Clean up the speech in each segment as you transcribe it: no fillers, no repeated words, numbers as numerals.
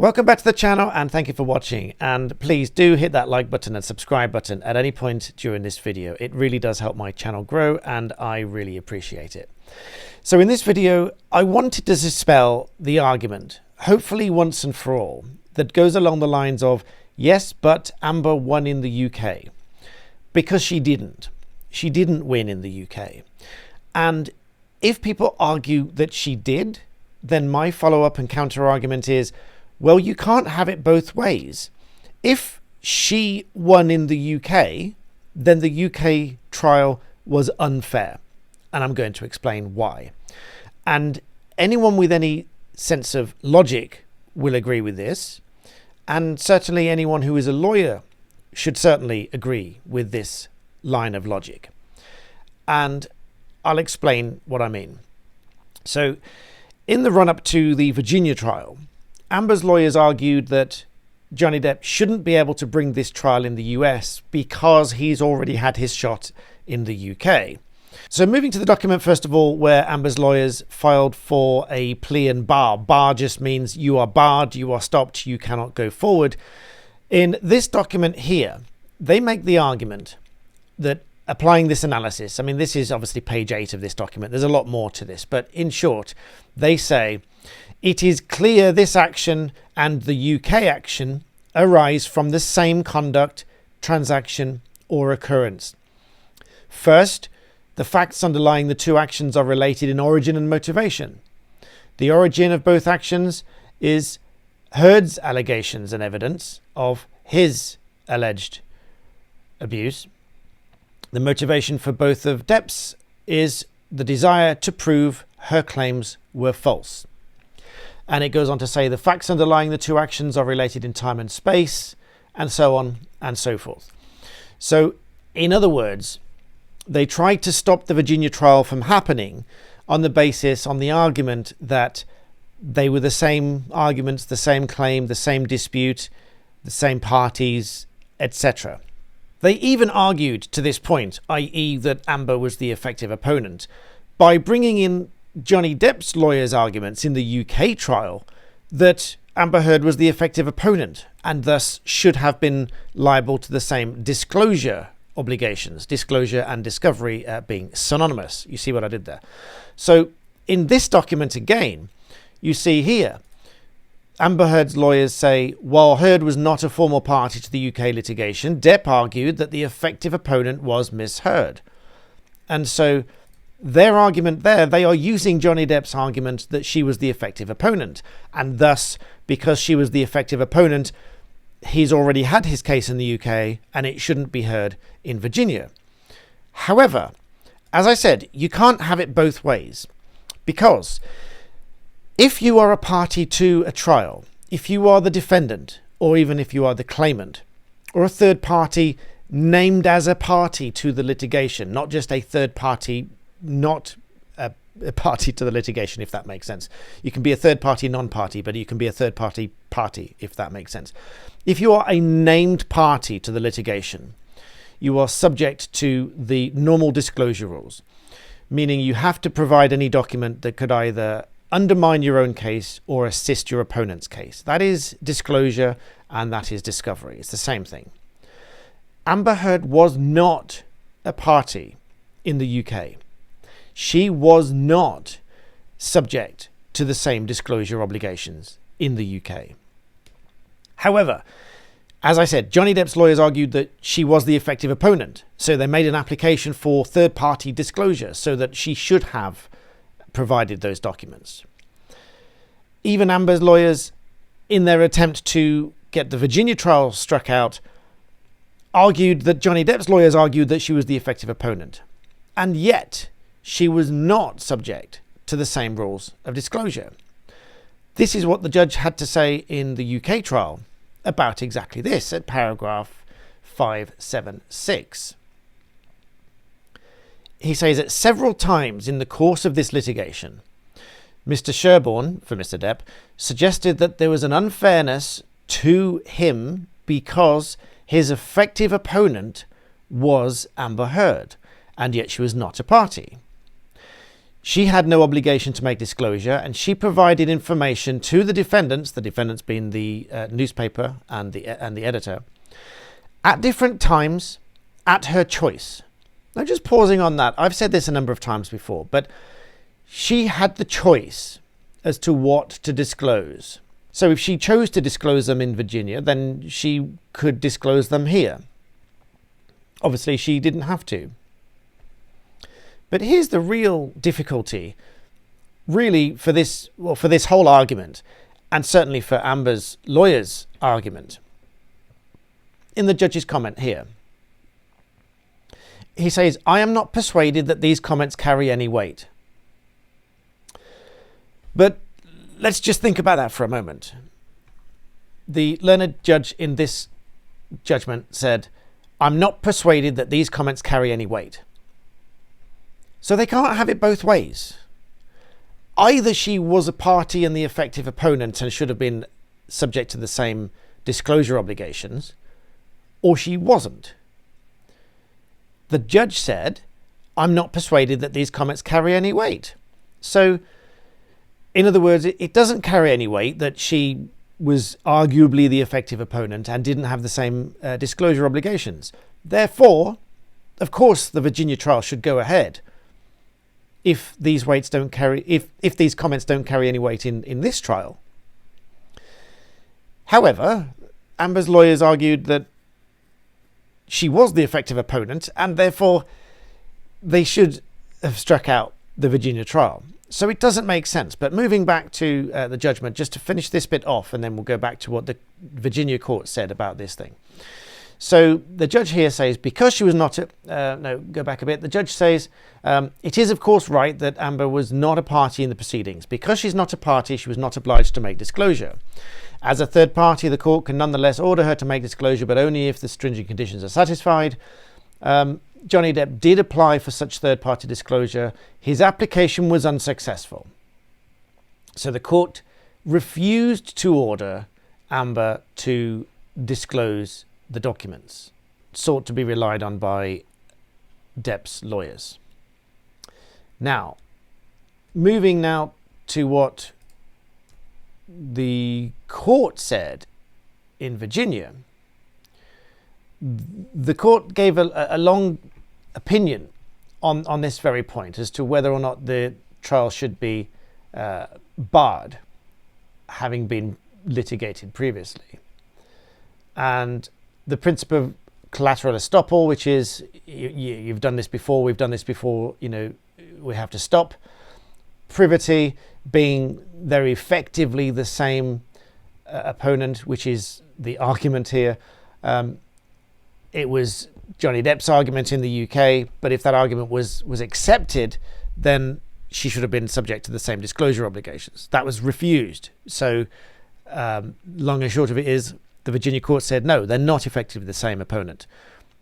Welcome back to the channel and thank you for watching, and please do hit that like button and subscribe button at any point during this video. It really does help my channel grow and I really appreciate it. So in this video I wanted to dispel the argument, hopefully once and for all, that goes along the lines of yes, but Amber won in the UK, because she didn't. She didn't win in the UK. And if people argue that she did, then my follow-up and counter argument is, well, you can't have it both ways. If she won in the UK, then the UK trial was unfair. And I'm going to explain why. And anyone with any sense of logic will agree with this. And certainly anyone who is a lawyer should certainly agree with this line of logic. And I'll explain what I mean. So in the run-up to the Virginia trial, Amber's lawyers argued that Johnny Depp shouldn't be able to bring this trial in the US because he's already had his shot in the UK. So moving to the document, first of all, where Amber's lawyers filed for a plea and bar. Bar just means you are barred, you are stopped, you cannot go forward. In this document here, they make the argument that applying this analysis, I mean, this is obviously page 8 of this document, there's a lot more to this, but in short, they say, it is clear this action and the UK action arise from the same conduct, transaction, or occurrence. First, the facts underlying the two actions are related in origin and motivation. The origin of both actions is Heard's allegations and evidence of his alleged abuse. The motivation for both of Depp's is the desire to prove her claims were false. And it goes on to say the facts underlying the two actions are related in time and space, and so on and so forth. So, in other words, they tried to stop the Virginia trial from happening on the argument that they were the same arguments, the same claim, the same dispute, the same parties, etc. They even argued to this point, i.e. that Amber was the effective opponent, by bringing in Johnny Depp's lawyers' arguments in the UK trial that Amber Heard was the effective opponent and thus should have been liable to the same disclosure obligations, disclosure and discovery being synonymous. You see what I did there? So in this document again, you see here, Amber Heard's lawyers say, while Heard was not a formal party to the UK litigation, Depp argued that the effective opponent was Miss Heard. And so their argument there, they are using Johnny Depp's argument that she was the effective opponent. And thus, because she was the effective opponent, he's already had his case in the UK and it shouldn't be heard in Virginia. However, as I said, you can't have it both ways. Because if you are a party to a trial, if you are the defendant, or even if you are the claimant, or a third party named as a party to the litigation, not just a third party, not a party to the litigation, if that makes sense. You can be a third party non-party, but you can be a third party party, if that makes sense. If you are a named party to the litigation, you are subject to the normal disclosure rules, meaning you have to provide any document that could either undermine your own case or assist your opponent's case. That is disclosure and that is discovery. It's the same thing. Amber Heard was not a party in the UK. She was not subject to the same disclosure obligations in the UK. However, as I said, Johnny Depp's lawyers argued that she was the effective opponent, so they made an application for third-party disclosure so that she should have provided those documents. Even Amber's lawyers, in their attempt to get the Virginia trial struck out, argued that Johnny Depp's lawyers argued that she was the effective opponent. And yet, she was not subject to the same rules of disclosure. This is what the judge had to say in the UK trial about exactly this at paragraph 576. He says that several times in the course of this litigation, Mr. Sherborne, for Mr. Depp, suggested that there was an unfairness to him because his effective opponent was Amber Heard, and yet she was not a party. She had no obligation to make disclosure, and she provided information to the defendants being the newspaper and the editor, at different times at her choice. Now, just pausing on that, I've said this a number of times before, but she had the choice as to what to disclose. So if she chose to disclose them in Virginia, then she could disclose them here. Obviously, she didn't have to. But here's the real difficulty, really, for this whole argument, and certainly for Amber's lawyer's argument. In the judge's comment here, he says, "I am not persuaded that these comments carry any weight." But let's just think about that for a moment. The learned judge in this judgment said, "I'm not persuaded that these comments carry any weight." So they can't have it both ways. Either she was a party and the effective opponent and should have been subject to the same disclosure obligations, or she wasn't. The judge said, "I'm not persuaded that these comments carry any weight." So, in other words, it doesn't carry any weight that she was arguably the effective opponent and didn't have the same disclosure obligations. Therefore, of course, the Virginia trial should go ahead if these weights don't carry, if these comments don't carry any weight in this trial. However, Amber's lawyers argued that she was the effective opponent, and therefore they should have struck out the Virginia trial. So it doesn't make sense. But moving back to the judgment, just to finish this bit off, and then we'll go back to what the Virginia court said about this thing. So the judge here says, because she was not, go back a bit. The judge says, it is of course right that Amber was not a party in the proceedings. Because she's not a party, she was not obliged to make disclosure. As a third party, the court can nonetheless order her to make disclosure, but only if the stringent conditions are satisfied. Johnny Depp did apply for such third-party disclosure. His application was unsuccessful. So the court refused to order Amber to disclose the documents sought to be relied on by Depp's lawyers. Now, moving now to what the court said in Virginia. The court gave a long opinion on this very point as to whether or not the trial should be barred, having been litigated previously. And the principle of collateral estoppel, which is you've done this before, we've done this before, we have to stop. Privity being very effectively the same opponent, which is the argument here. It was Johnny Depp's argument in the UK, but if that argument was accepted, then she should have been subject to the same disclosure obligations. That was refused. So long and short of it is, the Virginia court said, no, they're not effectively the same opponent,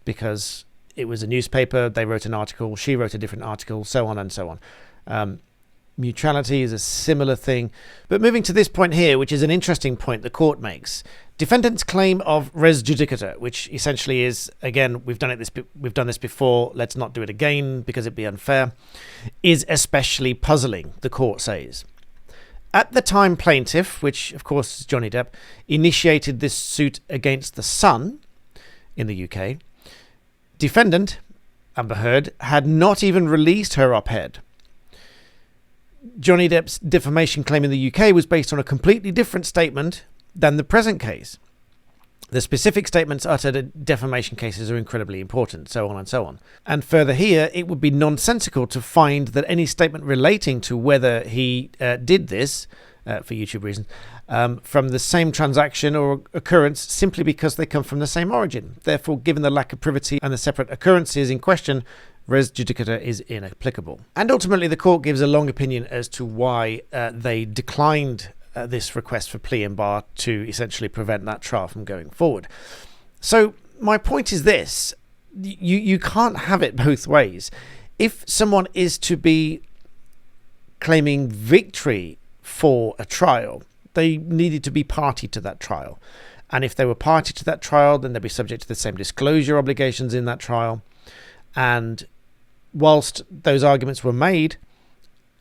because it was a newspaper, they wrote an article, she wrote a different article, so on and so on. Mutuality is a similar thing. But moving to this point here, which is an interesting point the court makes, defendant's claim of res judicata, which essentially is, again, we've done this before, let's not do it again because it'd be unfair, is especially puzzling, the court says. At the time, plaintiff, which of course is Johnny Depp, initiated this suit against the Sun in the UK, defendant, Amber Heard, had not even released her op-ed. Johnny Depp's defamation claim in the UK was based on a completely different statement than the present case. The specific statements uttered in defamation cases are incredibly important, so on and so on. And further here, it would be nonsensical to find that any statement relating to whether he did this, for YouTube reasons, from the same transaction or occurrence simply because they come from the same origin. Therefore, given the lack of privity and the separate occurrences in question, res judicata is inapplicable. And ultimately, the court gives a long opinion as to why they declined this request for plea and bar to essentially prevent that trial from going forward. So my point is this, you can't have it both ways. If someone is to be claiming victory for a trial, they needed to be party to that trial. And if they were party to that trial, then they'd be subject to the same disclosure obligations in that trial. And whilst those arguments were made,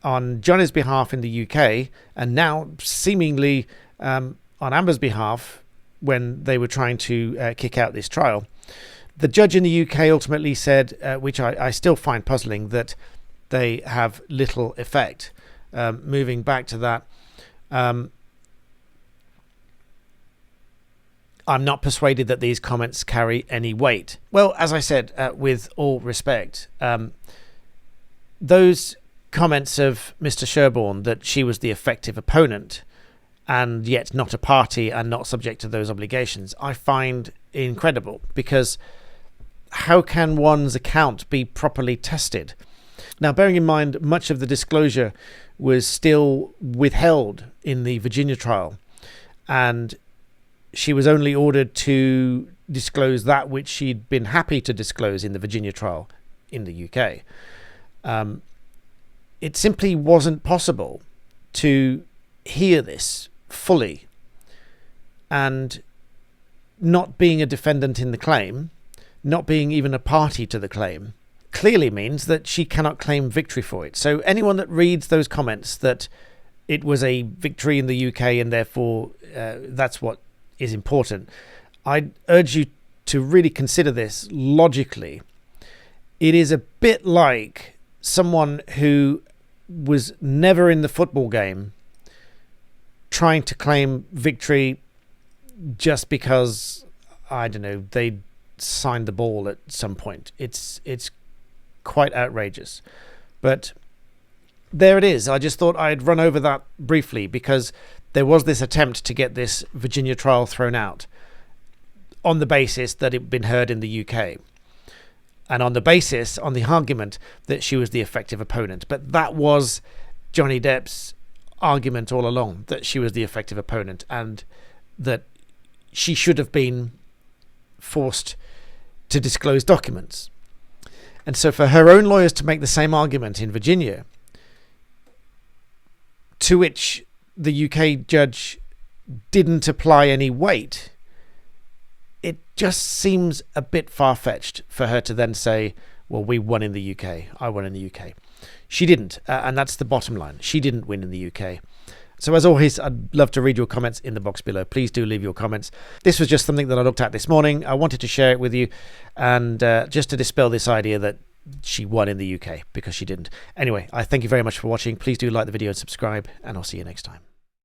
on Johnny's behalf in the UK, and now seemingly on Amber's behalf when they were trying to kick out this trial. The judge in the UK ultimately said, which I still find puzzling, that they have little effect. Moving back to that, I'm not persuaded that these comments carry any weight. Well, as I said, with all respect, those comments of Mr. Sherborne that she was the effective opponent and yet not a party and not subject to those obligations, I find incredible, because how can one's account be properly tested? Now, bearing in mind, much of the disclosure was still withheld in the Virginia trial, and she was only ordered to disclose that which she'd been happy to disclose in the Virginia trial in the UK. It simply wasn't possible to hear this fully, and not being a defendant in the claim, not being even a party to the claim, clearly means that she cannot claim victory for it. So anyone that reads those comments that it was a victory in the UK and therefore that's what is important, I urge you to really consider this logically. It is a bit like someone who was never in the football game trying to claim victory just because, I don't know, they signed the ball at some point. It's quite outrageous. But there it is. I just thought I'd run over that briefly, because there was this attempt to get this Virginia trial thrown out on the basis that it had been heard in the UK, and on the argument that she was the effective opponent. But that was Johnny Depp's argument all along, that she was the effective opponent and that she should have been forced to disclose documents. And so for her own lawyers to make the same argument in Virginia, to which the UK judge didn't apply any weight, it just seems a bit far-fetched for her to then say, well, we won in the UK, I won in the UK. She didn't, and that's the bottom line. She didn't win in the UK. So as always, I'd love to read your comments in the box below. Please do leave your comments. This was just something that I looked at this morning. I wanted to share it with you, and just to dispel this idea that she won in the UK, because she didn't. Anyway, I thank you very much for watching. Please do like the video and subscribe, and I'll see you next time.